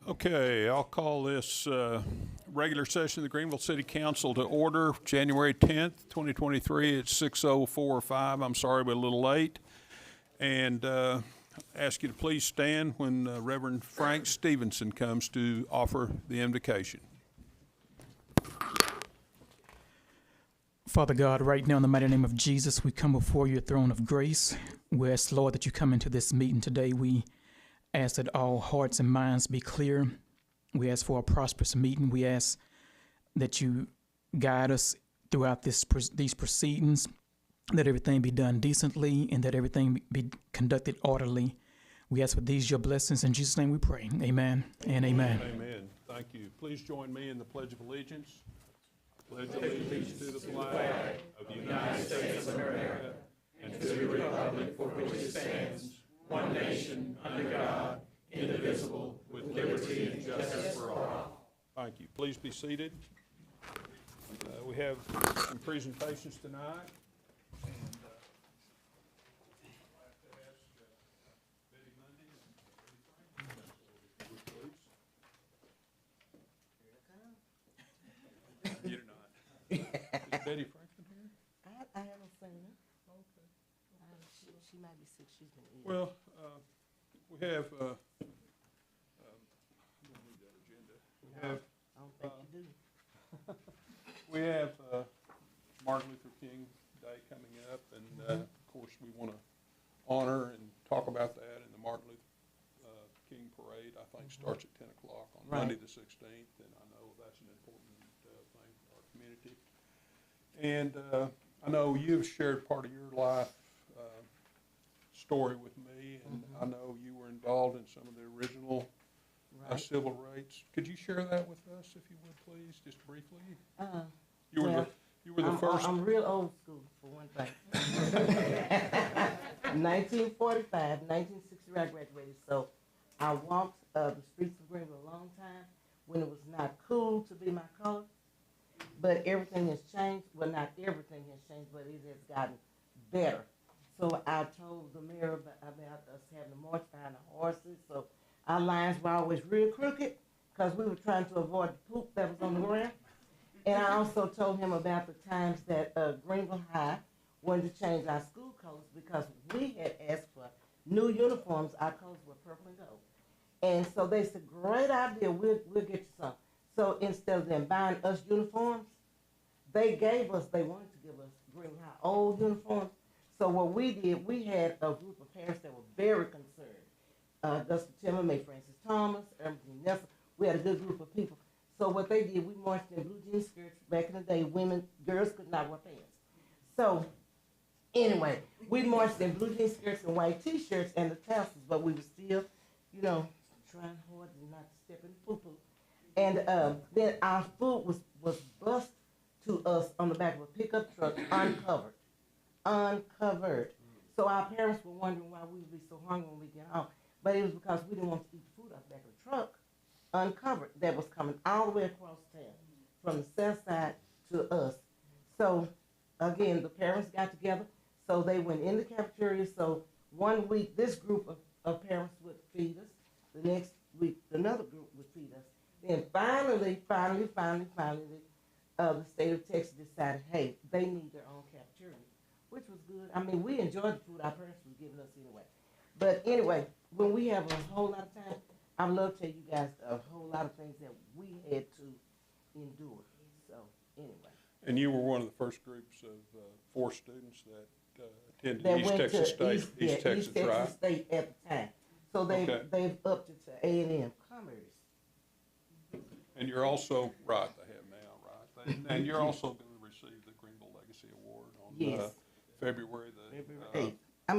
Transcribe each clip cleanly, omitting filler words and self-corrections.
Okay, I'll call this regular session of the Greenville City Council to order, January 10th, 2023 at 6:04:05. I'm sorry we're a little late. And ask you to please stand when Reverend Frank Stevenson comes to offer the invocation. Father God, right now in the mighty name of Jesus, we come before your throne of grace. We ask, Lord, that you come into this meeting today. We ask that all hearts and minds be clear. We ask for a prosperous meeting. We ask that you guide us throughout these proceedings, that everything be done decently and that everything be conducted orderly. We ask for these your blessings. In Jesus' name we pray. Amen and amen. Amen. Thank you. Please join me in the Pledge of Allegiance. Pledge allegiance to the flag of the United States of America and to the republic for which it stands, one nation, under God, indivisible, with liberty and justice for all. Thank you. Please be seated. We have some presentations tonight. You're not. Is Betty Franklin here? I haven't seen her. Okay. She might be sick. She's been ill. Well, we have, I'm gonna read that agenda. I don't think you do. We have Martin Luther King Day coming up, and of course, we want to honor and talk about that. And the Martin Luther King Parade, I think, starts at 10 o'clock on Monday the 16th, and I know that's an important thing for our community. And I know you've shared part of your life story with me, and I know you were involved in some of the original civil rights. Could you share that with us, if you would, please, just briefly? You were the first. I'm real old school, for one thing. 1945, 1960, I graduated. So I walked the streets of Greenville a long time when it was not cool to be my color. But everything has changed. Well, not everything has changed, but it has gotten better. So I told the mayor about us having a march behind the horses. So our lines were always real crooked because we were trying to avoid the poop that was on the ground. And I also told him about the times that Greenville High wanted to change our school colors because we had asked for new uniforms. Our colors were purple and gold. And so they said, great idea, we'll get you some. So instead of them buying us uniforms, they wanted to give us Greenville High old uniforms. So what we did, we had a group of parents that were very concerned. Dustin Timmerman, Francis Thomas, Ermine Nelson. We had a good group of people. So what they did, we marched in blue jean skirts. Back in the day, girls could not wear pants. So anyway, we marched in blue jean skirts and white t-shirts and the tassels, but we were still, trying hard not to step in the poo-poo. And then our food was bused to us on the back of a pickup truck, uncovered. So our parents were wondering why we would be so hungry when we get home. But it was because we didn't want to eat the food out the back of the truck, uncovered, that was coming all the way across town, from the south side to us. So again, the parents got together, so they went in the cafeteria. So one week, this group of parents would feed us. The next week, another group would feed us. Then finally, the state of Texas decided, hey, they need their own cafeteria, which was good. I mean, we enjoyed the food our parents were giving us anyway. But anyway, when we have a whole lot of time, I would love to tell you guys a whole lot of things that we had to endure. So anyway. And you were one of the first groups of 4 students that attended East Texas State, East Texas State at the time. So they've upped it to A&M Commerce. And you're also, right, they have now, right? And you're also going to receive the Greenville Legacy Award on February the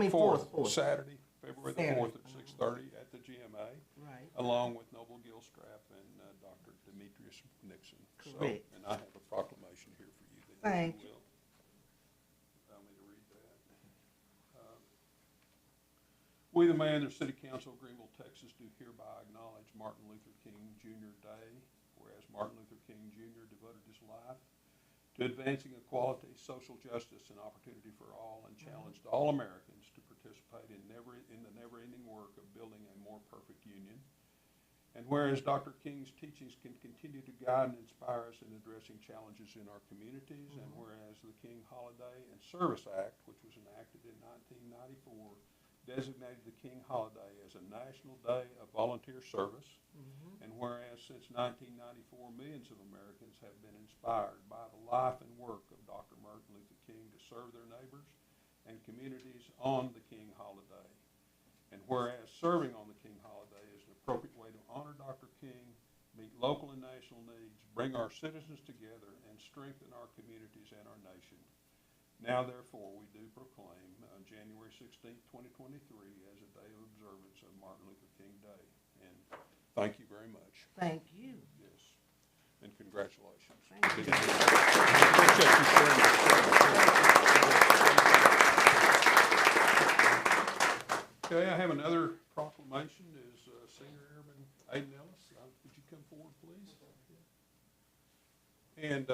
4th, Saturday, February the 4th at 6:30 at the GMA, right, along with Noble Gilstrap and Dr. Demetrius Nixon. Correct. So, and I have a proclamation here for you. Thank you. Allow me to read that. We, the Mayor and the City Council of Greenville, Texas, do hereby acknowledge Martin Luther King Jr. Day, whereas Martin Luther King Jr. devoted his life to advancing equality, social justice, and opportunity for all, and challenged all Americans to participate in the never-ending work of building a more perfect union. And whereas Dr. King's teachings can continue to guide and inspire us in addressing challenges in our communities, and whereas the King Holiday and Service Act, which was enacted in 1994, designated the King Holiday as a national day of volunteer service, and whereas since 1994, millions of Americans have been inspired by the life and work of Dr. Martin Luther King to serve their neighbors and communities on the King Holiday. And whereas serving on the King Holiday is an appropriate way to honor Dr. King, meet local and national needs, bring our citizens together, and strengthen our communities and our nation. Now, therefore, we do proclaim January 16, 2023 as a day of observance of Martin Luther King Day. And thank you very much. Thank you. Yes. And congratulations. Thank you. Appreciate you sharing that story. Okay, I have another proclamation. Is Senior Airman Aiden Ellis. Would you come forward, please? And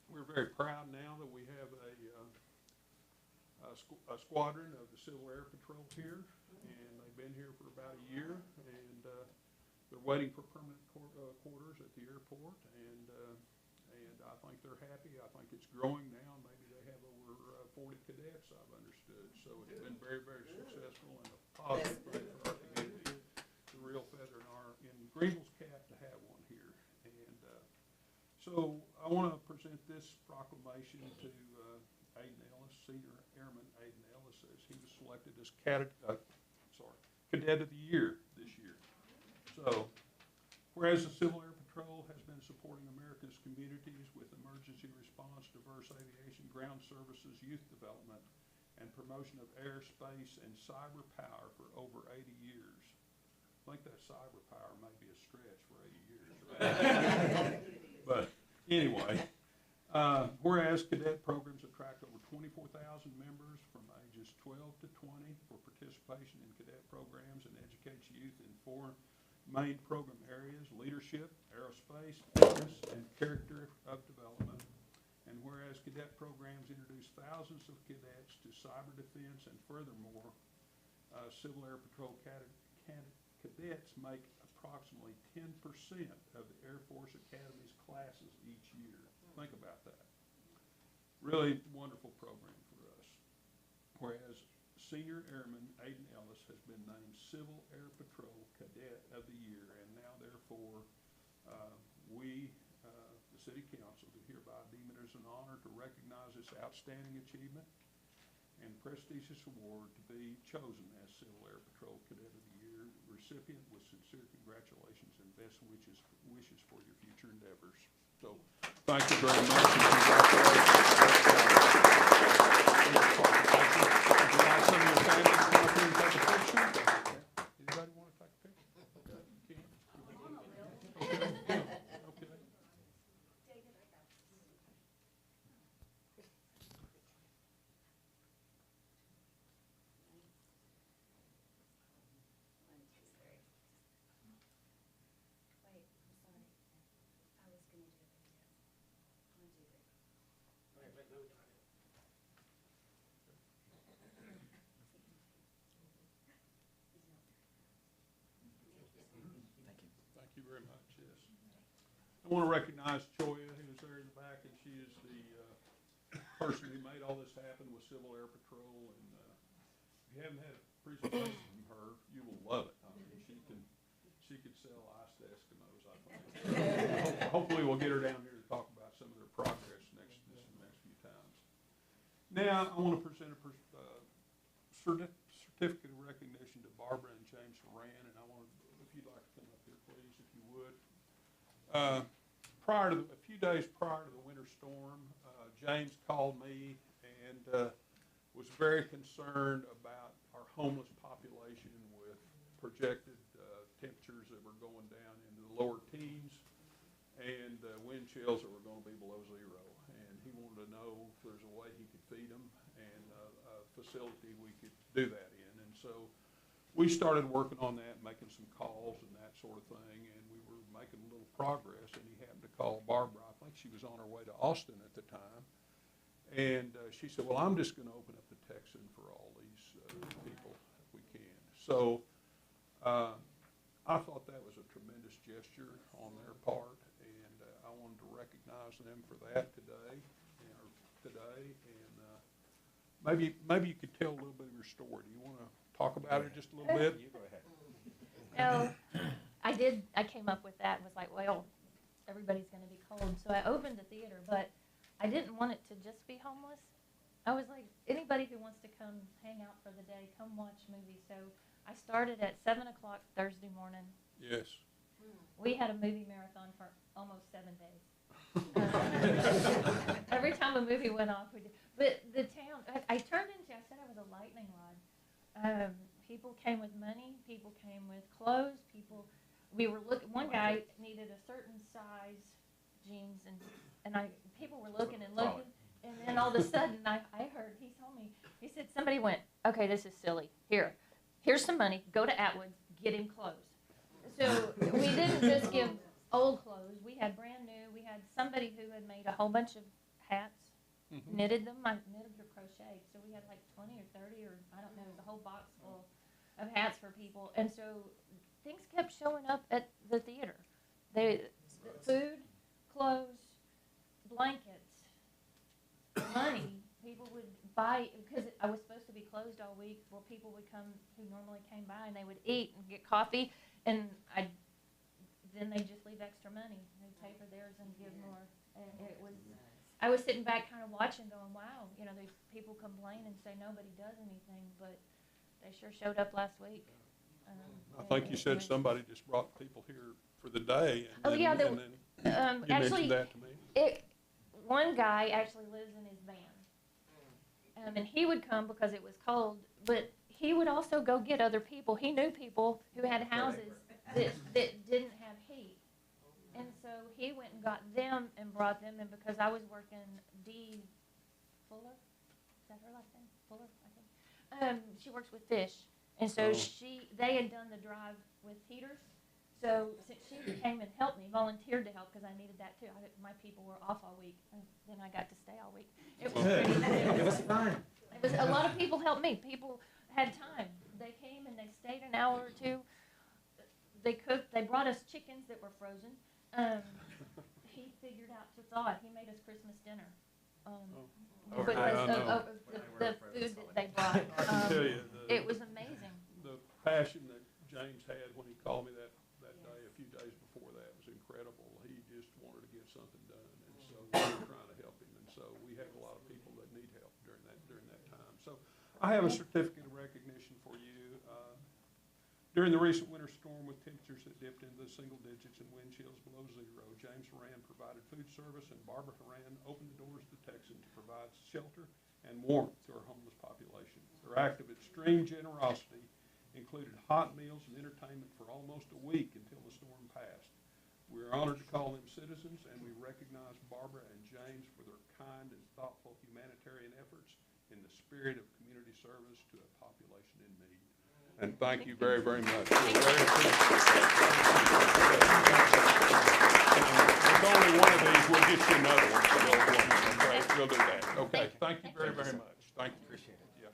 we're very proud now that we have a squadron of the Civil Air Patrol here, and they've been here for about a year, and they're waiting for permanent quarters at the airport, and I think they're happy. I think it's growing now. Maybe they have over 40 cadets, I've understood. So it's been very, very successful and a positive thing for our community. It's a real feather in Greenville's cap to have one here. And so I want to present this proclamation to Aiden Ellis, Senior Airman Aiden Ellis, as he was selected as Cadet of the Year this year. So, whereas the Civil Air Patrol has been supporting America's communities with emergency response, diverse aviation, ground services, youth development, and promotion of air, space, and cyber power for over 80 years. I think that cyber power may be a stretch for 80 years, right? But anyway, whereas cadet programs attract over 24,000 members from ages 12 to 20 for participation in cadet programs and educates youth in 4 main program areas: leadership, aerospace, fitness, and character of development. And whereas cadet programs introduce thousands of cadets to cyber defense, and furthermore, Civil Air Patrol cadets make approximately 10% of the Air Force Academy's classes each year. Think about that. Really wonderful program for us. Whereas Senior Airman Aiden Ellis has been named Civil Air Patrol Cadet of the Year, and now therefore we, the City Council, do hereby deem it as an honor to recognize this outstanding achievement and prestigious award to be chosen as Civil Air Patrol Cadet of the Year recipient with sincere congratulations and best wishes for your future endeavors. So, thank you very much and congratulations. Would you like some of your family to come up here and take a picture? Anybody want to take a picture? Okay. Okay. Thank you very much, yes. I want to recognize Choya, who's there in the back, and she is the person who made all this happen with Civil Air Patrol. And if you haven't had a presentation from her, you will love it. I mean, she could sell ice to Eskimos, I think. Hopefully we'll get her down here to talk about some of their progress next few times. Now, I want to present a certificate of recognition to Barbara and James Horan, and I want to, if you'd like to come up here, please, if you would. A few days prior to the winter storm, James called me and was very concerned about our homeless population with projected temperatures that were going down into the lower teens and wind chills that were going to be below zero. And he wanted to know if there's a way he could feed them and a facility we could do that in. And so we started working on that, making some calls and that sort of thing, and we were making a little progress, and he happened to call Barbara. I think she was on her way to Austin at the time. And she said, well, I'm just going to open up the Texan for all these people if we can. So I thought that was a tremendous gesture on their part, and I wanted to recognize them for that today. Maybe you could tell a little bit of your story. Do you want to talk about it just a little bit? You go ahead. No, I came up with that and was like, well, everybody's going to be cold. So I opened the theater, but I didn't want it to just be homeless. I was like, anybody who wants to come hang out for the day, come watch movies. So I started at 7 o'clock Thursday morning. Yes. We had a movie marathon for almost 7 days. Every time a movie went off, we did. But the town, I said I was a lightning rod. People came with money. People came with clothes. We were looking, one guy needed a certain size jeans, and people were looking and looking. And then all of a sudden, I heard, he told me, he said, somebody went, okay, this is silly. Here's some money. Go to Atwood's, get him clothes. So we didn't just give old clothes. We had brand new. We had somebody who had made a whole bunch of hats, knitted them. I knitted or crocheted. So we had like 20 or 30 or I don't know, the whole box full of hats for people. And so things kept showing up at the theater. Food, clothes, blankets, money. People would buy, because I was supposed to be closed all week, well, people would come who normally came by and they would eat and get coffee, and then they just leave extra money. They'd pay for theirs and give more. And I was sitting back kind of watching going, wow, these people complain and say nobody does anything, but they sure showed up last week. I think you said somebody just brought people here for the day. And you mentioned that to me. One guy actually lives in his van. And he would come because it was cold, but he would also go get other people. He knew people who had houses that didn't have heat. And so he went and got them and brought them in because I was working Dee Fuller. Is that her last name? Fuller, I think. She works with fish. And so they had done the drive with heaters. So since she came and helped me, volunteered to help because I needed that too. My people were off all week, and then I got to stay all week. It was pretty. It was fun. It was a lot of people helped me. People had time. They came and they stayed an hour or two. They cooked. They brought us chickens that were frozen. He figured out to thaw it. He made us Christmas dinner. Because of the food that they brought. I can tell you, It was amazing. the passion that James had when he called me that day, a few days before that, was incredible. He just wanted to get something done, and so we were trying to help him, and so we have a lot of people that need help during that time. So I have a certificate of recognition for you. During the recent winter storm with temperatures that dipped into the single digits and wind chills below zero, James Horan provided food service, and Barbara Horan opened the doors to Texans to provide shelter and warmth to our homeless population. Their act of extreme generosity included hot meals and entertainment for almost a week until the storm passed. We are honored to call them citizens, and we recognize Barbara and James for their kind and thoughtful humanitarian efforts in the spirit of community service to a population in need. And thank you very, very much. We're very appreciative. There's only one of these. We'll get you another one. Okay, we'll do that. Okay, thank you very, very much. Thank you. Appreciate it. Yeah.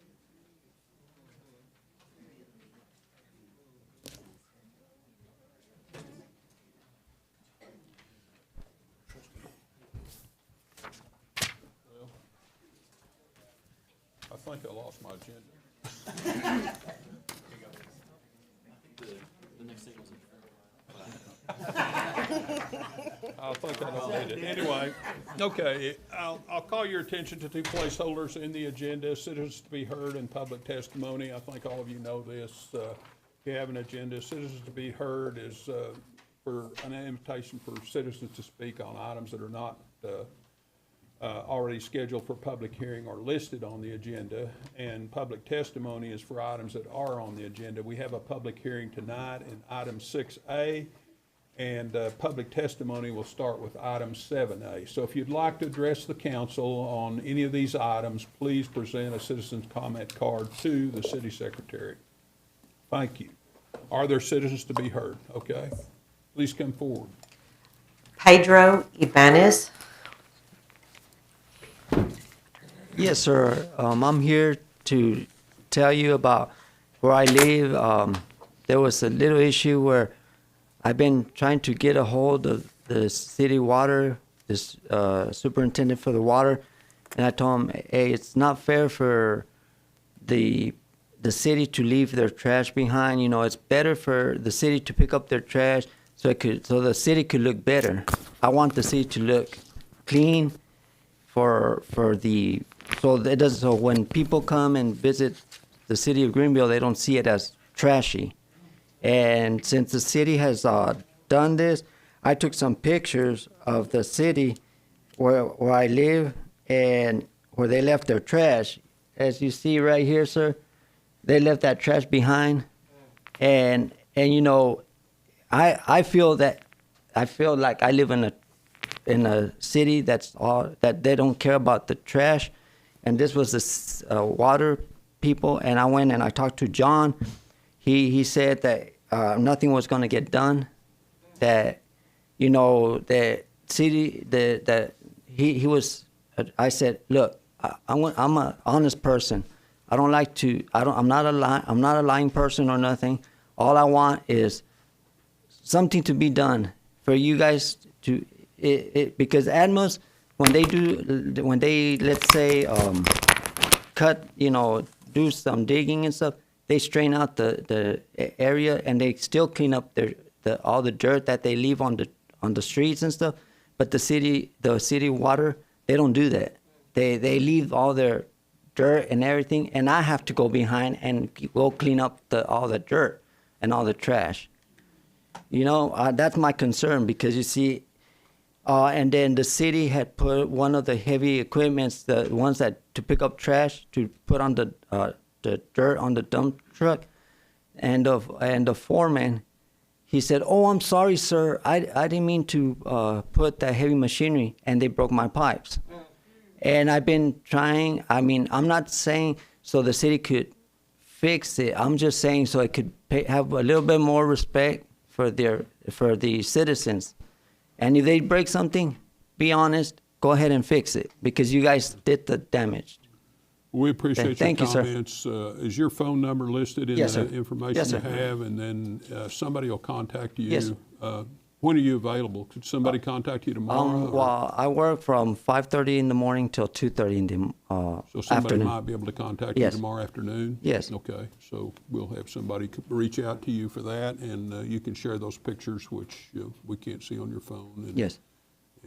I think I lost my agenda. The next thing was I think I don't need it. Anyway, okay, I'll call your attention to two placeholders in the agenda, citizens to be heard and public testimony. I think all of you know this. If you have an agenda, citizens to be heard is for an invitation for citizens to speak on items that are not already scheduled for public hearing or listed on the agenda, and public testimony is for items that are on the agenda. We have a public hearing tonight in item 6A, and public testimony will start with item 7A. So if you'd like to address the council on any of these items, please present a citizen's comment card to the city secretary. Thank you. Are there citizens to be heard? Okay. Please come forward. Pedro Ibanez. Yes, sir. I'm here to tell you about where I live. There was a little issue where I've been trying to get a hold of the city water, this superintendent for the water, and I told him, hey, it's not fair for the city to leave their trash behind. You know, it's better for the city to pick up their trash so the city could look better. I want the city to look clean so when people come and visit the city of Greenville, they don't see it as trashy. And since the city has done this, I took some pictures of the city where I live and where they left their trash. As you see right here, sir, they left that trash behind. And you know, I feel like I live in a city that they don't care about the trash. And this was the water people, and I went and I talked to John. He said that nothing was going to get done. That, you know, the city, he was. I said, look, I'm an honest person. I'm not a lying person or nothing. All I want is something to be done for you guys to, because Atmos, when they let's say cut, you know, do some digging and stuff, they strain out the area and they still clean up all the dirt that they leave on the streets and stuff. But the city water, they don't do that. They leave all their dirt and everything, and I have to go behind and go clean up all the dirt and all the trash. You know, that's my concern, because you see, and then the city had put one of the heavy equipments, the ones to pick up trash, to put on the dirt on the dump truck, and the foreman, he said, "Oh, I'm sorry, sir. I didn't mean to put that heavy machinery," and they broke my pipes. And I've been trying. I mean, I'm not saying so the city could fix it. I'm just saying so it could have a little bit more respect for the citizens. And if they break something, be honest, go ahead and fix it, because you guys did the damage. We appreciate your Thank you, sir. comments. Is your phone number listed in Yes, the sir. information Yes, you sir. have? And then somebody will contact you. Yes. When are you available? Could somebody contact you tomorrow? or- Well, I work from 5:30 in the morning till 2:30 in the So somebody afternoon. might be able to contact you Yes. tomorrow afternoon? Yes. Okay, so we'll have somebody reach out to you for that, and you can share those pictures, which we can't see on your phone. And, Yes.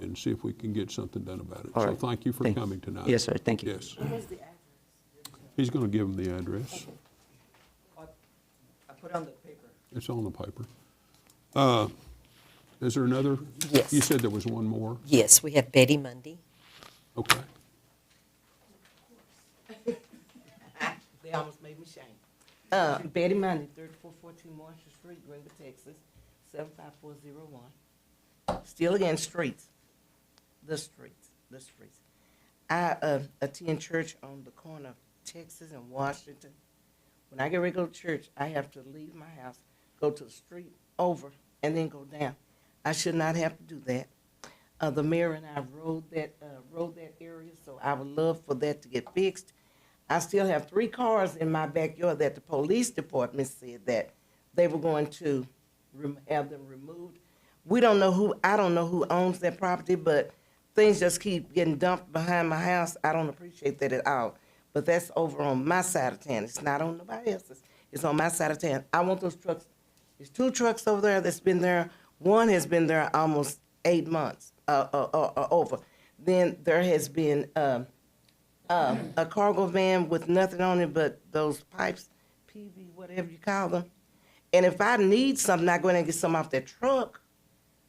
And see if we can get something done about it. All So right. thank you for coming tonight. Yes, sir. Thank you. Yes. He's going to give them the address. I put on the paper. It's on the paper. Is there another? Yes. You said there was one more. Yes, we have Betty Mundy. Okay. They almost made me shame. Betty Monday, 3414 Marshall Street, Greenville, Texas, 75401. Still again, streets. The streets. I attend church on the corner of Texas and Washington. When I get ready to go to church, I have to leave my house, go to the street over, and then go down. I should not have to do that. The mayor and I rode that area, so I would love for that to get fixed. I still have 3 cars in my backyard that the police department said that they were going to have them removed. I don't know who owns that property, but things just keep getting dumped behind my house. I don't appreciate that at all. But that's over on my side of town. It's not on nobody else's. It's on my side of town. I want those trucks. There's 2 trucks over there that's been there. One has been there almost 8 months, over. Then there has been a cargo van with nothing on it but those pipes, PV, whatever you call them. And if I need something, I go in and get some off that truck,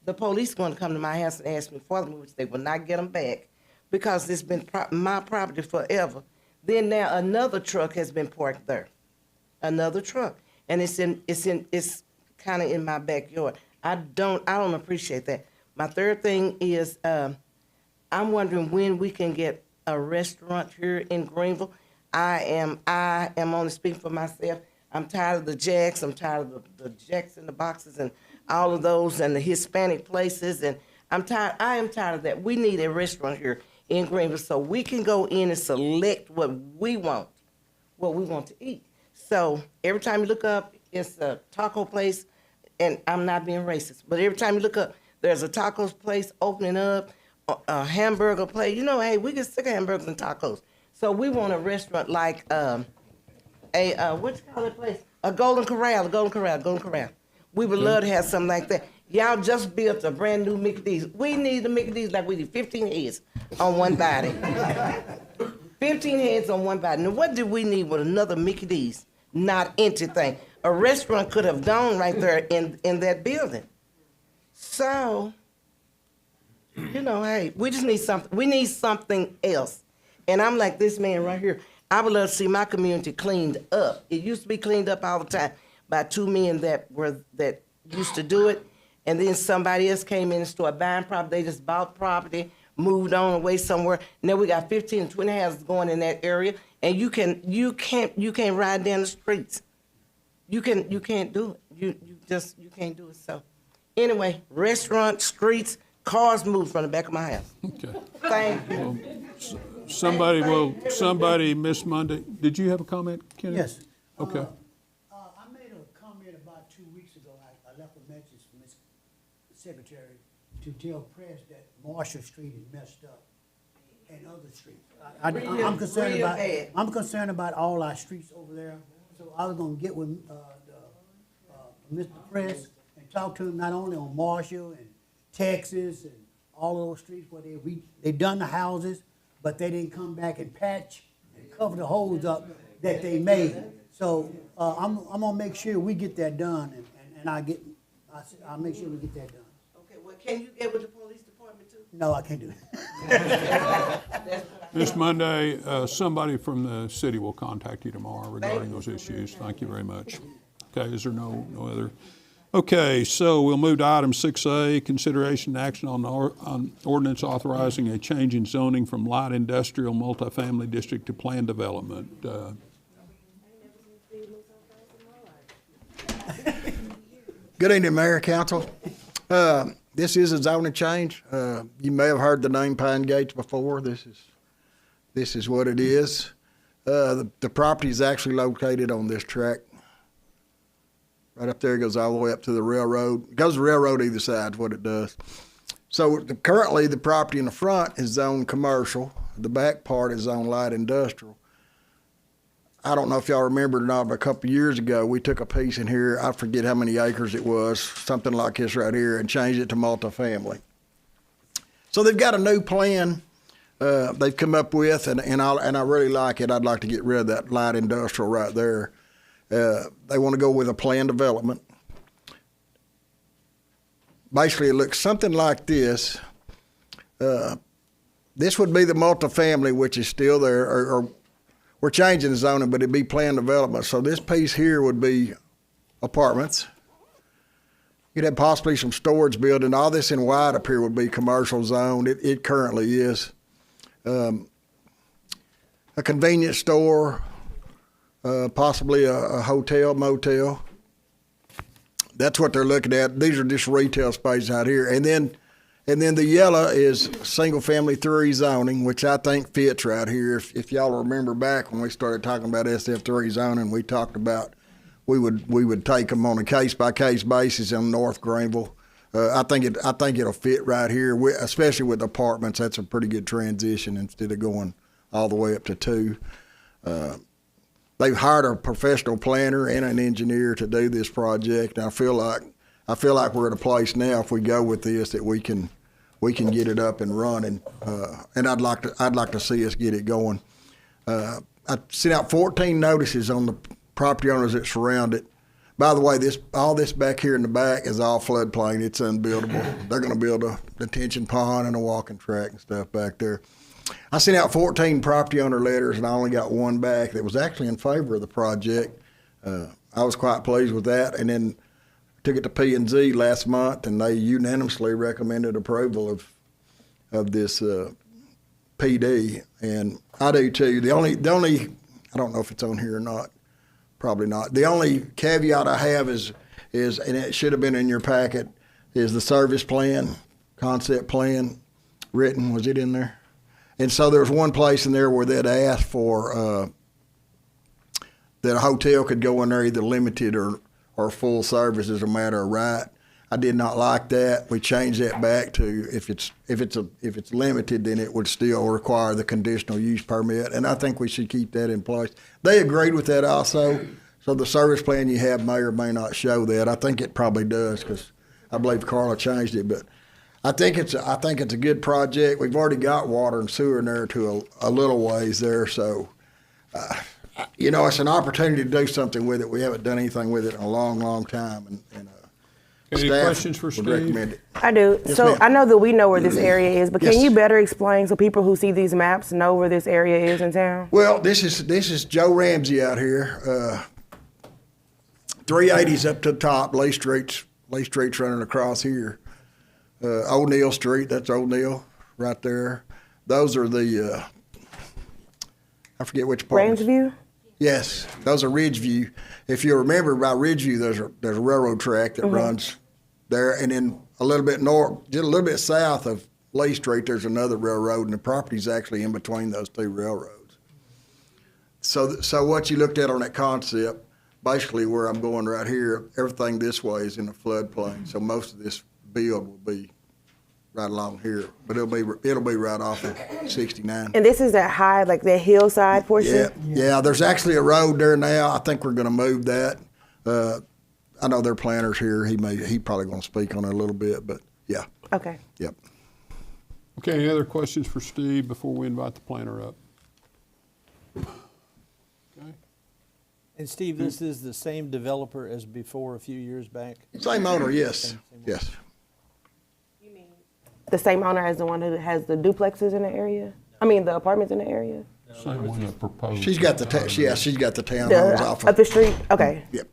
the police are going to come to my house and ask me for them, which they will not get them back, because it's been my property forever. Then now another truck has been parked there, another truck, and it's kind of in my backyard. I don't appreciate that. My third thing is, I'm wondering when we can get a restaurant here in Greenville. I am only speaking for myself. I'm tired of the Jacks. I'm tired of the Jacks in the boxes and all of those and the Hispanic places. And I am tired of that. We need a restaurant here in Greenville so we can go in and select what we want to eat. So every time you look up, it's a taco place. and I'm not being racist, but every time you look up, there's a tacos place opening up, a hamburger place. You know, hey, we get sick of hamburgers and tacos. So we want a restaurant like what you call that place? A Golden Corral. We would love to have something like that. Y'all just built a brand new Mickey D's. We need the Mickey D's like we did 15 heads on one body. 15 heads on one body. Now what do we need with another Mickey D's? Not empty thing. A restaurant could have gone right there in that building. So, you know, hey, we just need something. We need something else. And I'm like this man right here. I would love to see my community cleaned up. It used to be cleaned up all the time by two men that used to do it. And then somebody else came in and started buying property. They just bought property, moved on away somewhere. Now we got 15 and 20 houses going in that area, and you can't ride down the streets. You can't do it. You can't do it. So anyway, restaurants, streets, cars move from the back of my house. Okay. Thank you. Well, somebody, Miss Monday, did you have a comment, Kenny? Yes. Okay. I made a comment about 2 weeks ago. I left a message from Ms. Secretary to tell press that Marshall Street is messed up and other streets. I'm concerned about all our streets over there. So I was gonna get with Mr. Press and talk to him not only on Marshall and Texas and all of those streets where they done the houses, but they didn't come back and patch and cover the holes up that they made. So I'm gonna make sure we get that done, and I'll make sure we get that done. Okay, well, can you get with the police department too? No, I can't do it. Miss Monday, somebody from the city will contact you tomorrow regarding those issues. Thank you very much. Okay, is there no other? Okay, so we'll move to item 6A, consideration and action on ordinance authorizing a change in zoning from light industrial multifamily district to planned development. Good evening, Mayor, Council. This is a zoning change. You may have heard the name Pine Gates before. This is what it is. The property is actually located on this tract. Right up there, it goes all the way up to the railroad. It goes to the railroad either side is what it does. So currently, the property in the front is zoned commercial. The back part is zoned light industrial. I don't know if y'all remember it or not, but a couple of years ago, we took a piece in here, I forget how many acres it was, something like this right here, and changed it to multifamily. So they've got a new plan they've come up with, and I really like it. I'd like to get rid of that light industrial right there. They want to go with a planned development. Basically, it looks something like this. This would be the multifamily, which is still there, or we're changing the zoning, but it'd be planned development. So this piece here would be apartments. You'd have possibly some storage building. All this in white up here would be commercial zone. It currently is. A convenience store, possibly a hotel, motel. That's what they're looking at. These are just retail spaces out here. And then the yellow is single family 3 zoning, which I think fits right here. If y'all remember back when we started talking about SF3 zoning, we talked about we would take them on a case by case basis in North Greenville. I think it'll fit right here, especially with apartments. That's a pretty good transition instead of going all the way up to 2. They've hired a professional planner and an engineer to do this project. And I feel like we're at a place now, if we go with this, that we can get it up and running. And I'd like to see us get it going. I sent out 14 notices on the property owners that surround it. By the way, all this back here in the back is all floodplain. It's unbuildable. They're going to build a detention pond and a walking track and stuff back there. I sent out 14 property owner letters, and I only got one back that was actually in favor of the project. I was quite pleased with that, and then took it to P&Z last month, and they unanimously recommended approval of this PD, and I do too. The only I don't know if it's on here or not, probably not. The only caveat I have is and it should have been in your packet, is the service plan, concept plan written. Was it in there? And so there's one place in there where they'd asked for that a hotel could go in there, either limited or or full service as a matter of right. I did not like that. We changed that back to if it's limited, then it would still require the conditional use permit, and I think we should keep that in place. They agreed with that also. So the service plan you have may or may not show that. I think it probably does because I believe Carla changed it, but I think it's a good project. We've already got water and sewer in there to a little ways there, so it's an opportunity to do something with it. We haven't done anything with it in a long, long time, and Any staff questions for would Steve? recommend it. I do. Yes, So ma'am. I know that we know where this area is, but can Yes. you better explain so people who see these maps know where this area is in town? Well, this is Joe Ramsey out here. 380's up to the top. Lee Street's running across here. O'Neill Street, that's O'Neill right there. Those are the I forget which part. Rangeview? Yes, those are Ridgeview. If you remember by Ridgeview, there's a railroad track that runs there, and then a little bit north, just a little bit south of Lee Street, there's another railroad, and the property's actually in between those two railroads. So what you looked at on that concept, basically where I'm going right here, everything this way is in the floodplain, so most of this build will be right along here, but it'll be right off of 69. And this is that high, like that hillside portion? Yeah. There's actually a road there now. I think we're going to move that. I know their planner's here. He probably going to speak on it a little bit, but yeah. Okay. Yep. Okay, any other questions for Steve before we invite the planner up? Okay. And Steve, this is the same developer as before a few years back? Same owner, yes. Yes. The same owner as the one who has the duplexes in the area? I mean, the apartments in the area? Same one that proposed. She's got the townhomes The, off up of. the street? Okay. Yep.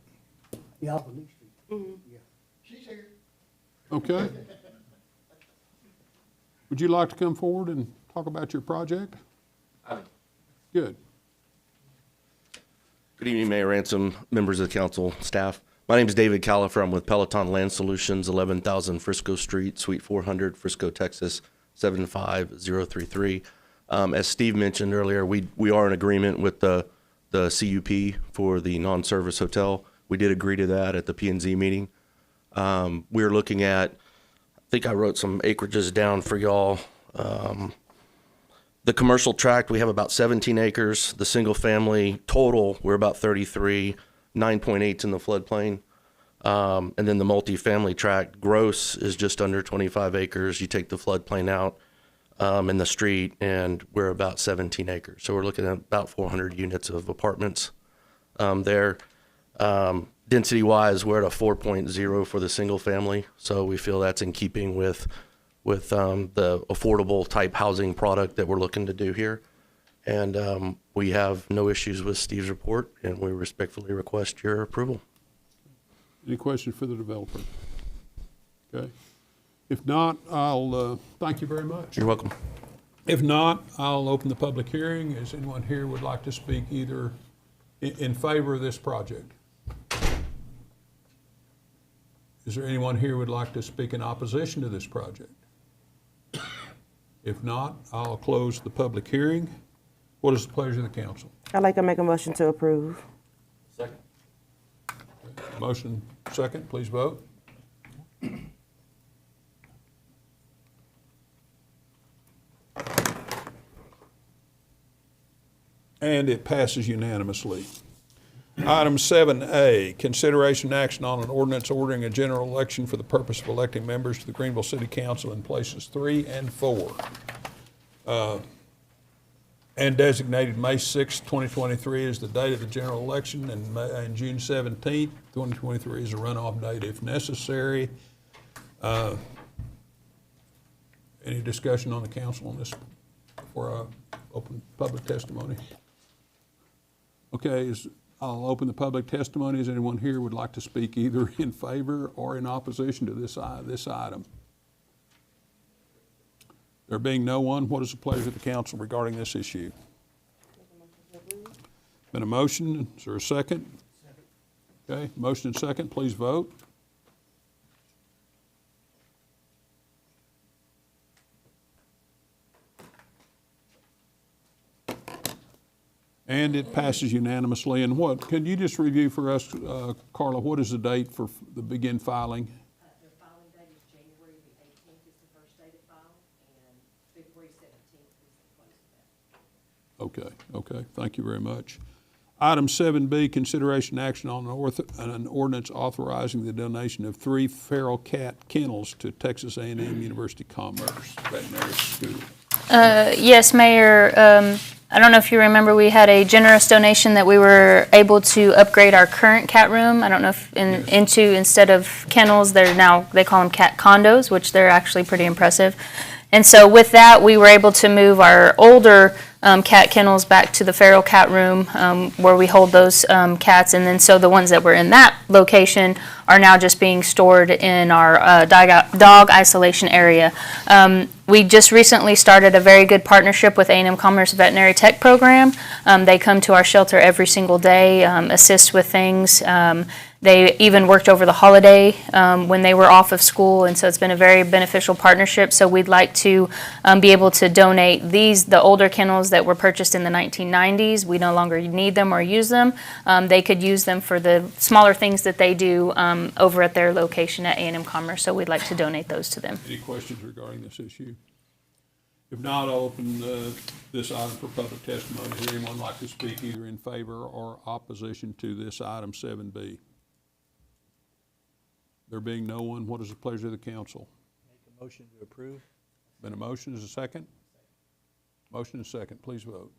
Yeah, off of Lee Street. Yeah. She's here. Okay. Would you like to come forward and talk about your project? Good. Good evening, Mayor Ransom, members of the council, staff. My name is David Califer. I'm with Peloton Land Solutions, 11,000 Frisco Street, Suite 400, Frisco, Texas, 75033. As Steve mentioned earlier, we are in agreement with the CUP for the non-service hotel. We did agree to that at the P&Z meeting. We're looking at, I think I wrote some acreages down for y'all. The commercial tract, we have about 17 acres. The single family total, we're about 33, 9.8 in the floodplain. And then the multifamily tract gross is just under 25 acres. You take the floodplain out in the street, and we're about 17 acres. So we're looking at about 400 units of apartments there. Density-wise, we're at a 4.0 for the single family. So we feel that's in keeping with the affordable type housing product that we're looking to do here. And we have no issues with Steve's report, and we respectfully request your approval. Any questions for the developer? Okay. If not, I'll thank you very much. You're welcome. If not, I'll open the public hearing. Is anyone here would like to speak either in favor of this project? Is there anyone here who would like to speak in opposition to this project? If not, I'll close the public hearing. What is the pleasure of the council? I'd like to make a motion to approve. Second. Motion second, please vote. And it passes unanimously. Item 7A, consideration and action on an ordinance ordering a general election for the purpose of electing members to the Greenville City Council in places 3 and 4. And designated May 6, 2023 as the date of the general election, and June 17, 2023 is a runoff date if necessary. Any discussion on the council on this before I open public testimony? Okay, I'll open the public testimony. Is anyone here would like to speak either in favor or in opposition to this item? There being no one, what is the pleasure of the council regarding this issue? Been a motion, is there a second? Okay, motion and second, please vote. And it passes unanimously. And what, can you just review for us, Carla, what is the date for the begin filing? The filing date is January the 18th is the first day to file, and February 17th is the close of that. Okay, thank you very much. Item 7B, consideration action on an ordinance authorizing the donation of 3 feral cat kennels to Texas A&M University Commerce Veterinary School. Yes, Mayor. I don't know if you remember, we had a generous donation that we were able to upgrade our current cat room. I don't know if instead of kennels, they call them cat condos, which they're actually pretty impressive. And so with that, we were able to move our older cat kennels back to the feral cat room where we hold those cats. And then so the ones that were in that location are now just being stored in our dog isolation area. We just recently started a very good partnership with A&M Commerce Veterinary Tech Program. They come to our shelter every single day, assist with things. They even worked over the holiday when they were off of school, and so it's been a very beneficial partnership. So we'd like to be able to donate the older kennels that were purchased in the 1990s. We no longer need them or use them. They could use them for the smaller things that they do over at their location at A&M Commerce, so we'd like to donate those to them. Any questions regarding this issue? If not, I'll open this item for public testimony. Does anyone like to speak either in favor or opposition to this item 7B? There being no one, what is the pleasure of the council? Make a motion to approve. Been a motion, is a second? Motion is second, please vote.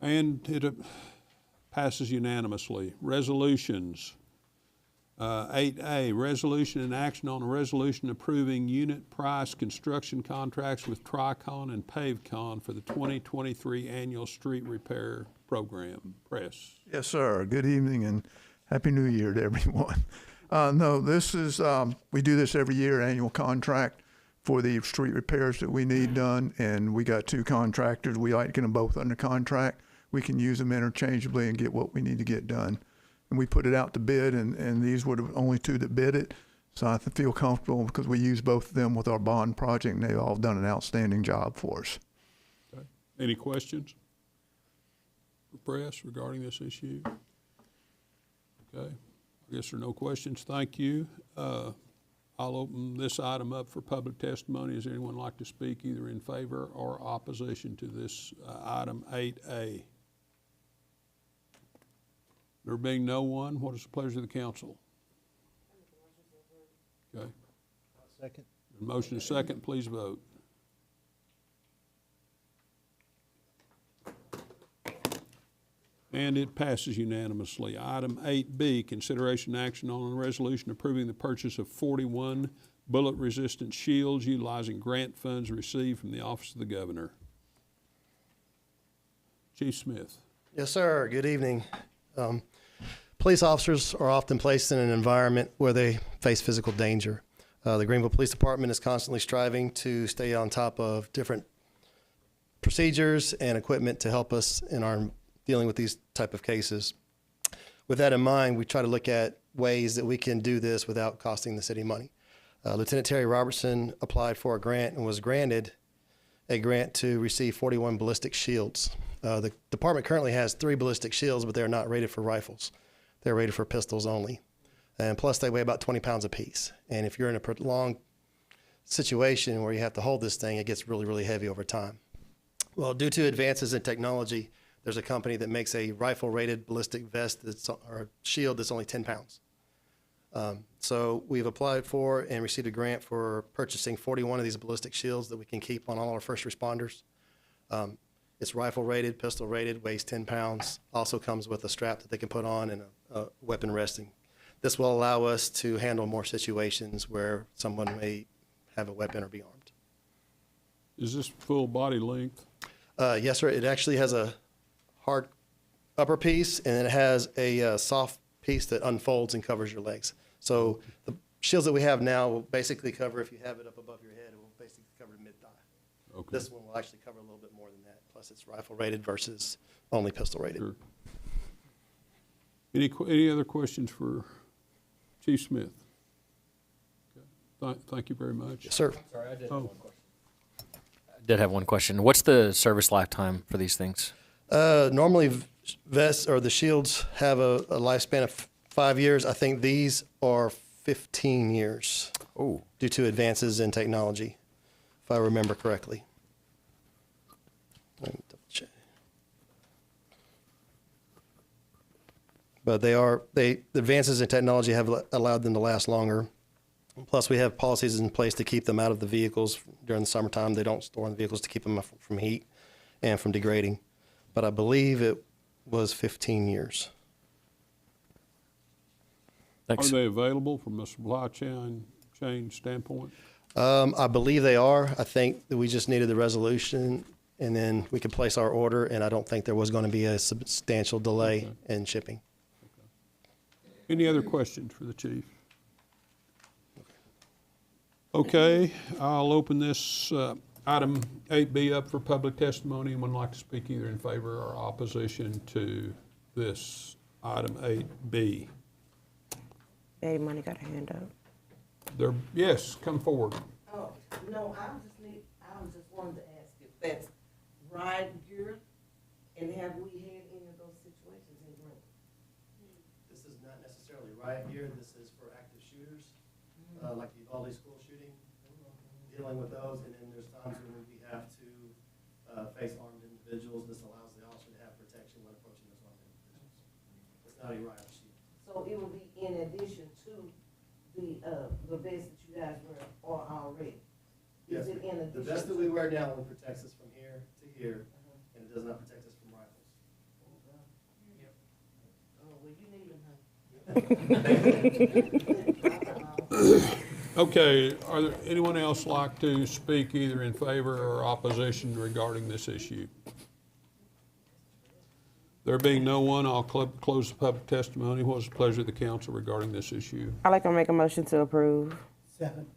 And it passes unanimously. Resolutions. 8A, resolution and action on a resolution approving unit price construction contracts with Tricon and PaveCon for the 2023 annual street repair program. Press. Yes, sir. Good evening and Happy New Year to everyone. No, this is, we do this every year, annual contract for the street repairs that we need done, and we got 2 contractors. We like to get them both under contract. We can use them interchangeably and get what we need to get done. And we put it out to bid, and these were the only 2 that bid it. So I feel comfortable because we use both of them with our bond project, and they've all done an outstanding job for us. Okay. Any questions for press regarding this issue? Okay. I guess there are no questions. Thank you. I'll open this item up for public testimony. Does anyone like to speak either in favor or opposition to this item 8A? There being no one, what is the pleasure of the council? Okay. Second. The motion is second, please vote. And it passes unanimously. Item 8B, consideration action on a resolution approving the purchase of 41 bullet-resistant shields utilizing grant funds received from the Office of the Governor. Chief Smith. Yes, sir. Good evening. Police officers are often placed in an environment where they face physical danger. The Greenville Police Department is constantly striving to stay on top of different procedures and equipment to help us in our dealing with these type of cases. With that in mind, we try to look at ways that we can do this without costing the city money. Lieutenant Terry Robertson applied for a grant and was granted a grant to receive 41 ballistic shields. The department currently has 3 ballistic shields, but they're not rated for rifles. They're rated for pistols only. And plus they weigh about 20 pounds apiece. And if you're in a prolonged situation where you have to hold this thing, it gets really, really heavy over time. Well, due to advances in technology, there's a company that makes a rifle-rated ballistic vest or shield that's only 10 pounds. So we've applied for and received a grant for purchasing 41 of these ballistic shields that we can keep on all our first responders. It's rifle-rated, pistol-rated, weighs 10 pounds, also comes with a strap that they can put on and a weapon resting. This will allow us to handle more situations where someone may have a weapon or be armed. Is this full body length? Yes, sir. It actually has a hard upper piece, and then it has a soft piece that unfolds and covers your legs. So the shields that we have now will basically cover, if you have it up above your head, it will basically cover mid-thigh. Okay. This one will actually cover a little bit more than that. Plus it's rifle rated versus only pistol rated. Sure. Any other questions for Chief Smith? Okay. Thank you very much. Yes, sir. Sorry, I did Oh. have one question. I did have one question. What's the service lifetime for these things? Normally, vests or the shields have a lifespan of 5 years. I think these are 15 years. Oh. Due to advances in technology, if I remember correctly. Let me double check. But the advances in technology have allowed them to last longer. Plus, we have policies in place to keep them out of the vehicles during the summertime. They don't store in the vehicles to keep them from heat and from degrading. But I believe it was 15 years. Thanks. Are they available from a supply chain standpoint? I believe they are. I think that we just needed the resolution, and then we could place our order, and I don't think there was going to be a substantial delay in shipping. Any other questions for the chief? Okay, I'll open this item 8B up for public testimony. Anyone like to speak either in favor or opposition to this item 8B? Hey, money got a hand up. Yes, come forward. Oh, no, I just wanted to ask if that's ride gear, and have we had any of those situations in Greenville? This is not necessarily riot gear. This is for active shooters, like the Uvalde school shooting, dealing with those. And then there's times when we have to face armed individuals. This allows the officer to have protection when approaching those armed individuals. It's not a riot shield. So it will be in addition to the vest that you guys wear or already? Yes, Is it in addition? the vest that we wear now only protects us from here to here, and it does not protect us from rifles. Oh, well, you need them, huh? Okay, are there anyone else like to speak either in favor or opposition regarding this issue? There being no one, I'll close the public testimony. What is the pleasure of the council regarding this issue? I'd like to make a motion to approve. Second.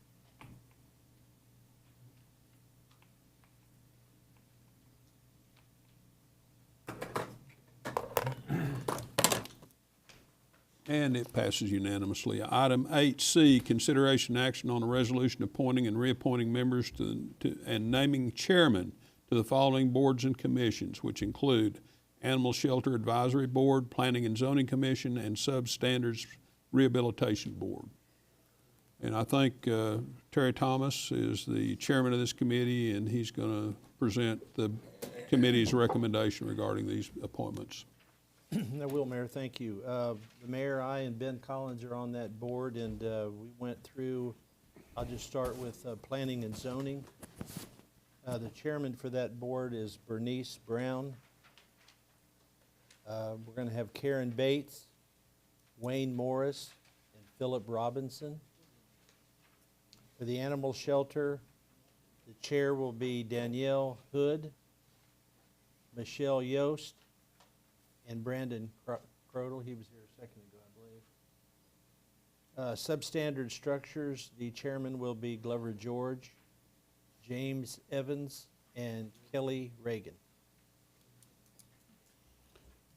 And it passes unanimously. Item 8C, consideration action on a resolution appointing and reappointing members and naming chairman to the following boards and commissions, which include Animal Shelter Advisory Board, Planning and Zoning Commission, and Substandards Rehabilitation Board. And I think Terry Thomas is the chairman of this committee, and he's going to present the committee's recommendation regarding these appointments. I will, Mayor, thank you. The mayor, I, and Ben Collins are on that board, and we went through, I'll just start with Planning and Zoning. The chairman for that board is Bernice Brown. We're going to have Karen Bates, Wayne Morris, and Philip Robinson. For the Animal Shelter, the chair will be Danielle Hood, Michelle Yost, and Brandon Crodel. He was here a second ago, I believe. Substandard Structures, the chairman will be Glover George, James Evans, and Kelly Reagan.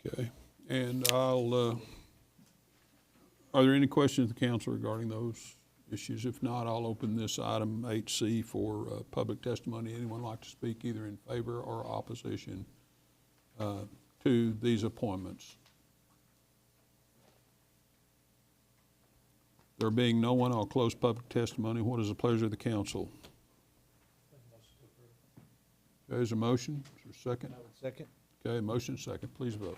Okay, and are there any questions of the council regarding those issues? If not, I'll open this item 8C for public testimony. Anyone like to speak either in favor or opposition to these appointments? There being no one, I'll close public testimony. What is the pleasure of the council? Okay, is there a motion? Is there a second? Second. Okay, motion second. Please vote.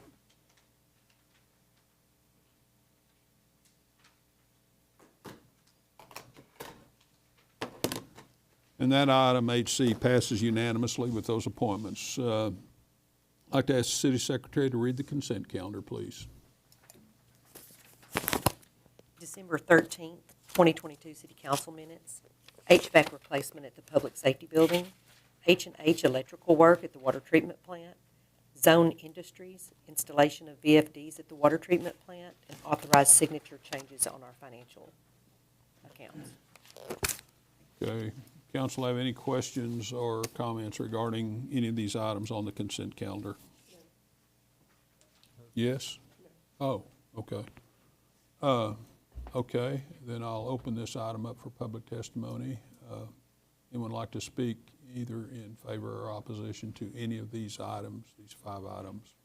And that item 8C passes unanimously with those appointments. I'd like to ask the city secretary to read the consent calendar, please. December 13th, 2022 City Council minutes. HVAC replacement at the Public Safety Building. H&H electrical work at the water treatment plant. Zone Industries, installation of VFDs at the water treatment plant, and authorized signature changes on our financial accounts. Okay. Council have any questions or comments regarding any of these items on the consent calendar? Yes? Oh, okay. Okay, then I'll open this item up for public testimony. Anyone like to speak either in favor or opposition to any of these items, these 5 items?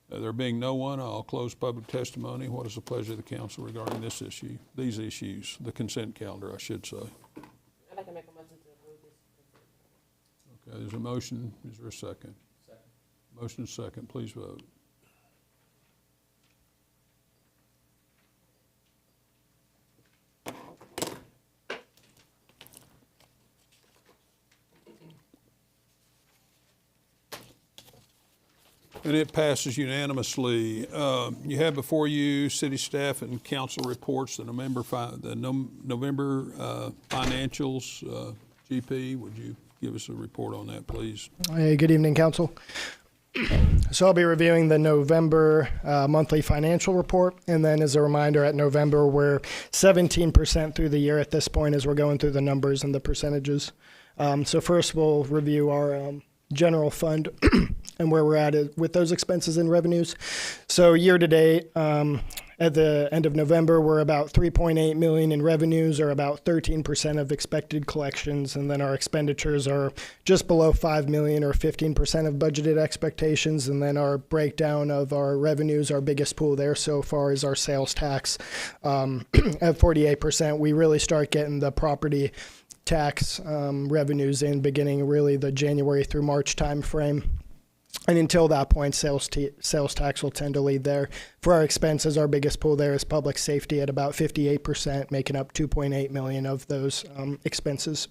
There being no one, I'll close public testimony. What is the pleasure of the council regarding this issue, these issues, the consent calendar, I should say? I'd like to make a motion to approve this. Okay, there's a motion. Is there a second? Second. Motion second. Please vote. And it passes unanimously. You have before you city staff and council reports, the November financials. GP, would you give us a report on that, please? Hey, good evening, council. So I'll be reviewing the November monthly financial report. And then as a reminder, at November, we're 17% through the year at this point as we're going through the numbers and the percentages. So first we'll review our general fund and where we're at with those expenses and revenues. So year to date, at the end of November, we're about $3.8 million in revenues, or about 13% of expected collections, and then our expenditures are just below $5 million, or 15% of budgeted expectations. And then our breakdown of our revenues, our biggest pool there so far is our sales tax. At 48%, we really start getting the property tax revenues in beginning really the January through March timeframe. And until that point, sales tax will tend to lead there. For our expenses, our biggest pool there is public safety at about 58%, making up $2.8 million of those expenses.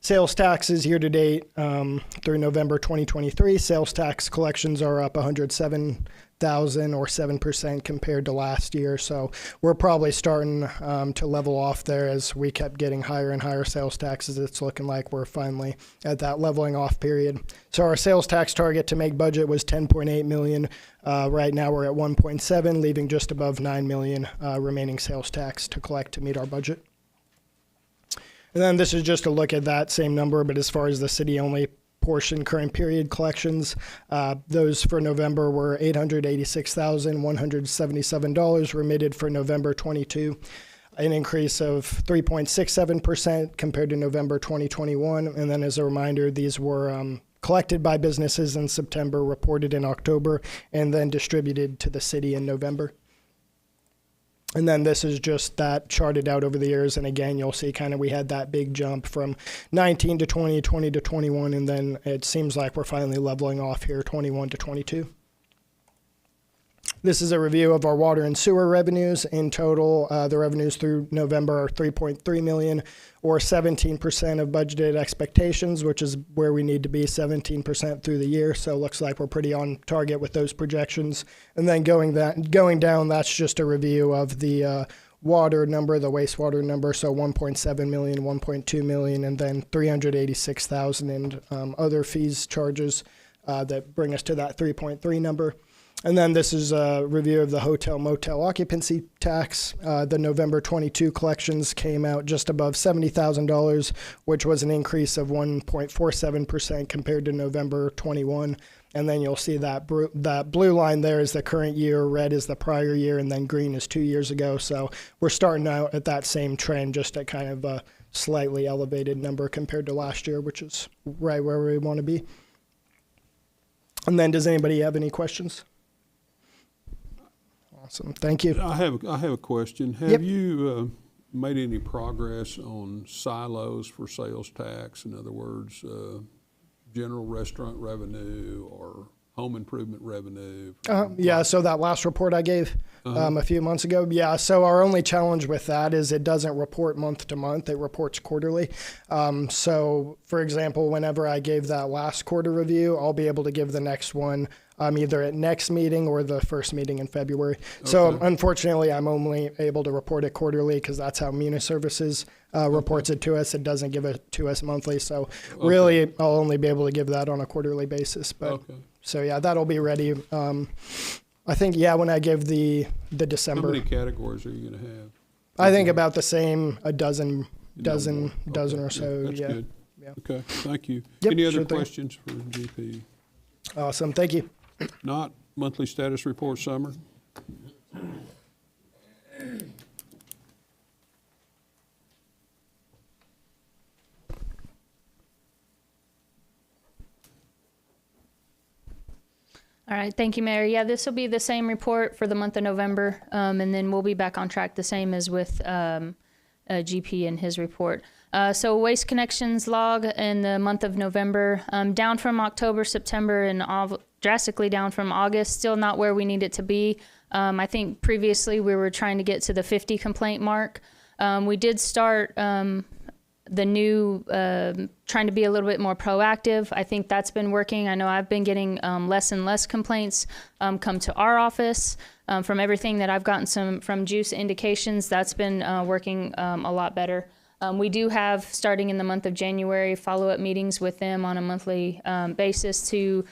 Sales taxes year to date through November 2023, sales tax collections are up $107,000 or 7% compared to last year. So we're probably starting to level off there as we kept getting higher and higher sales taxes. It's looking like we're finally at that leveling off period. So our sales tax target to make budget was $10.8 million. Right now we're at 1.7, leaving just above $9 million remaining sales tax to collect to meet our budget. And then this is just a look at that same number, but as far as the city-only portion current period collections, those for November were $886,177 remitted for November 22, an increase of 3.67% compared to November 2021. And then as a reminder, these were collected by businesses in September, reported in October, and then distributed to the city in November. And then this is just that charted out over the years. And again, you'll see kind of we had that big jump from 19 to 20, 20 to 21, and then it seems like we're finally leveling off here, 21 to 22. This is a review of our water and sewer revenues. In total, the revenues through November are $3.3 million, or 17% of budgeted expectations, which is where we need to be, 17% through the year. So it looks like we're pretty on target with those projections. And then going down, that's just a review of the water number, the wastewater number. So 1.7 million, 1.2 million, and then 386,000 in other fees, charges that bring us to that 3.3 number. And then this is a review of the hotel motel occupancy tax. The November 22 collections came out just above $70,000, which was an increase of 1.47% compared to November 21. And then you'll see that blue line there is the current year, red is the prior year, and then green is 2 years ago. So we're starting out at that same trend, just at kind of a slightly elevated number compared to last year, which is right where we want to be. And then does anybody have any questions? Awesome, thank you. I have a question. Have you made any progress on silos for sales tax? In other words, general restaurant revenue or home improvement revenue? Yeah, so that last report I gave a few months ago, yeah, so our only challenge with that is it doesn't report month to month, it reports quarterly. So, for example, whenever I gave that last quarter review, I'll be able to give the next one either at next meeting or the first meeting in February. Okay. So unfortunately, I'm only able to report it quarterly because that's how Munis Services reports it to us. It doesn't give it to us monthly. So really, I'll only be able to give that on a quarterly basis. But so yeah, that'll be ready. I think, yeah, when I give the December. How many categories are you going to have? I think about the same, a dozen or so. That's good. Yeah. Okay, thank you. Yep, Any other questions for GP? Awesome, thank you. Not monthly status report, Summer? All right, thank you, Mayor. Yeah, this will be the same report for the month of November, and then we'll be back on track the same as with GP and his report. So Waste Connections log in the month of November, down from October, September, and drastically down from August, still not where we need it to be. I think previously we were trying to get to the 50 complaint mark. We did start the new, trying to be a little bit more proactive. I think that's been working. I know I've been getting less and less complaints come to our office. From everything that I've gotten from Juice indications, that's been working a lot better. We do have, starting in the month of January, follow-up meetings with them on a monthly basis to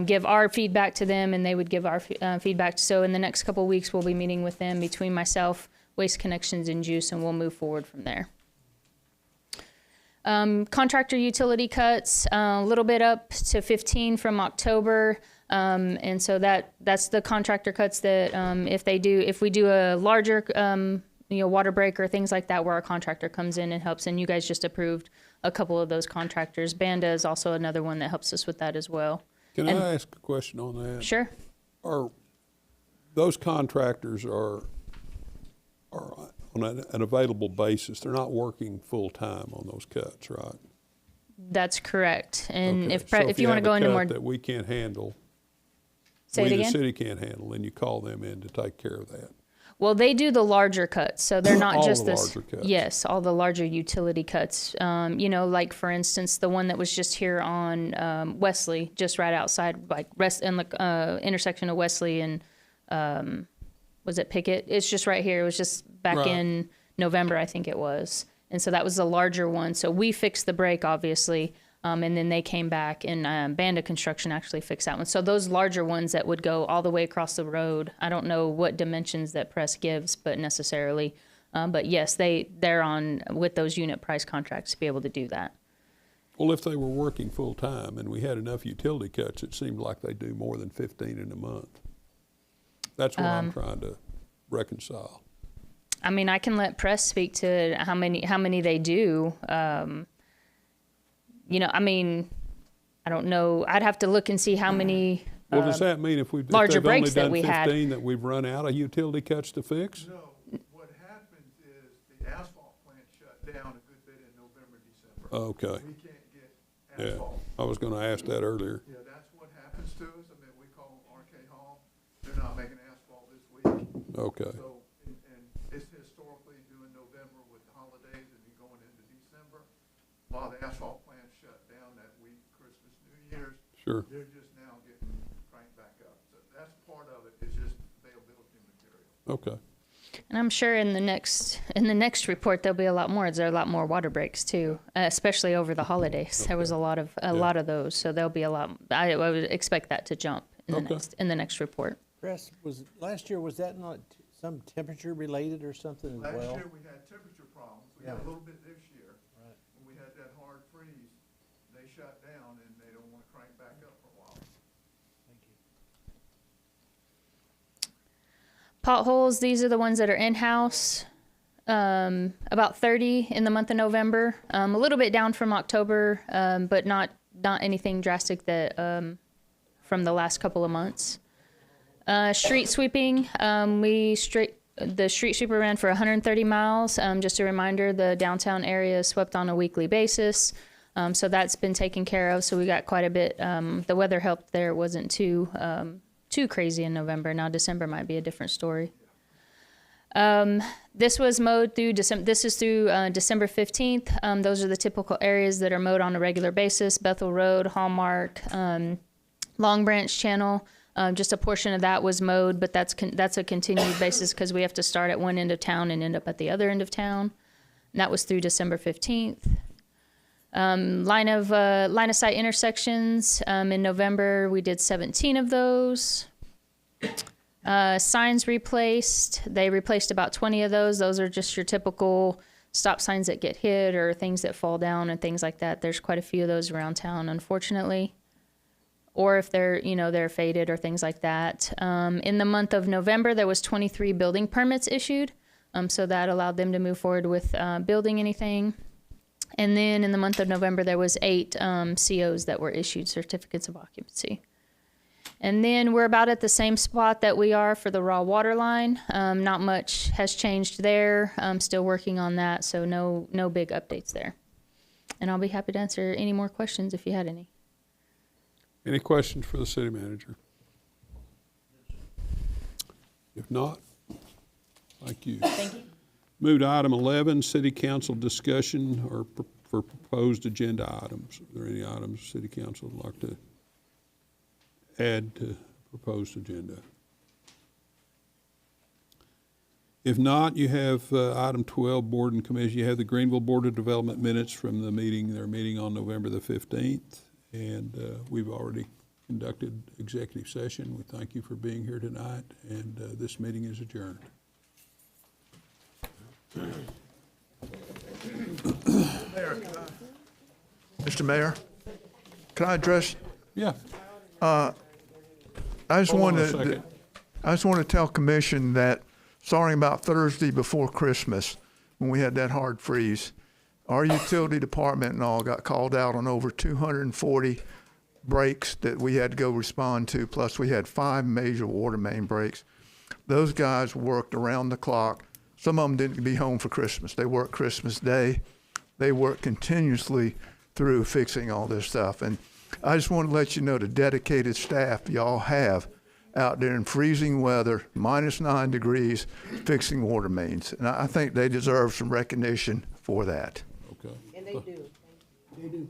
give our feedback to them, and they would give our feedback. So in the next couple of weeks, we'll be meeting with them between myself, Waste Connections, and Juice, and we'll move forward from there. Contractor utility cuts, a little bit up to 15 from October. And so that's the contractor cuts that if we do a larger water break or things like that, where our contractor comes in and helps. And you guys just approved a couple of those contractors. Banda is also another one that helps us with that as well. Can I ask a question on that? Sure. Are those contractors are on an available basis? They're not working full time on those cuts, right? That's correct. And Okay. if you want to go into more, that we can't handle, say it the again. city can't handle, then you call them in to take care of that. Well, they do the larger cuts, so they're not All just the this. larger cuts. Yes, all the larger utility cuts. Like for instance, the one that was just here on Wesley, just right outside, like in the intersection of Wesley and was it Pickett? It's just right here. It was just back in November, I think it was, and so that was the larger one. So we fixed the break, obviously. And then they came back and Banda Construction actually fixed that one. So those larger ones that would go all the way across the road, I don't know what dimensions that Press gives, but necessarily. But yes, they're on with those unit price contracts to be able to do that. Well, if they were working full time and we had enough utility cuts, it seemed like they do more than 15 in a month. That's what I'm trying to reconcile. I mean, I can let Press speak to how many they do. I mean, I don't know. I'd have to look and see how many Well, does that mean if they've larger only breaks that done we 15 had? that we've run out of utility cuts to fix? No, what happens is the asphalt plant shut down a good bit in November, December. Okay. We can't get Yeah, asphalt. I was going to ask that earlier. Yeah, that's what happens to us. I mean, we call RK Hall, they're not making asphalt this week. Okay. So, and it's historically during November with the holidays and then going into December, a lot of the asphalt plants shut down that week, Christmas, New Year's. Sure. They're just now getting cranked back up. So that's part of it, it's just availability of material. Okay. And I'm sure in the next report there'll be a lot more. There are a lot more water breaks too, especially over the holidays. There was a lot of those, so there'll be a lot. I would expect that to jump in the next report. Press, last year, was that not some temperature related or something as well? Last year, we had temperature problems. We had a little bit this year. Right. When we had that hard freeze, they shut down and they don't want to crank back up for a while. Thank you. Potholes, these are the ones that are in-house. About 30 in the month of November. A little bit down from October, but not anything drastic that from the last couple of months. Street sweeping, the street sweeper ran for 130 miles. Just a reminder, the downtown area is swept on a weekly basis. So that's been taken care of. So we got quite a bit. The weather helped there. It wasn't too crazy in November. Now December might be a different story. This was mowed through December. This is through December 15th. Those are the typical areas that are mowed on a regular basis: Bethel Road, Hallmark, Long Branch Channel. Just a portion of that was mowed, but that's a continued basis because we have to start at one end of town and end up at the other end of town. And that was through December 15th. Line of sight intersections. In November, we did 17 of those. Signs replaced. They replaced about 20 of those. Those are just your typical stop signs that get hit or things that fall down and things like that. There's quite a few of those around town, unfortunately. or if they're, they're faded or things like that. In the month of November, there was 23 building permits issued. So that allowed them to move forward with building anything. And then in the month of November, there was 8 COs that were issued, certificates of occupancy. And then we're about at the same spot that we are for the raw water line. Not much has changed there. I'm still working on that, so no big updates there. And I'll be happy to answer any more questions if you had any. Any questions for the city manager? If not, thank you. Thank you. Move to item 11, city council discussion or for proposed agenda items. Are there any items city council would like to add to proposed agenda? If not, you have item 12, board and commission. You have the Greenville Board of Development minutes from the meeting, their meeting on November the 15th. And we've already conducted executive session. We thank you for being here tonight, and this meeting is adjourned. Mr. Mayor, can I address? Yeah. I just Hold on want a second. to tell commission that starting about Thursday before Christmas, when we had that hard freeze, our utility department and all got called out on over 240 breaks that we had to go respond to. Plus, we had 5 major water main breaks. Those guys worked around the clock. Some of them didn't be home for Christmas. They worked Christmas Day. They worked continuously through fixing all this stuff. And I just want to let you know the dedicated staff y'all have out there in freezing weather, -9 degrees, fixing water mains. And I think they deserve some recognition for that. Okay. And they do. They do.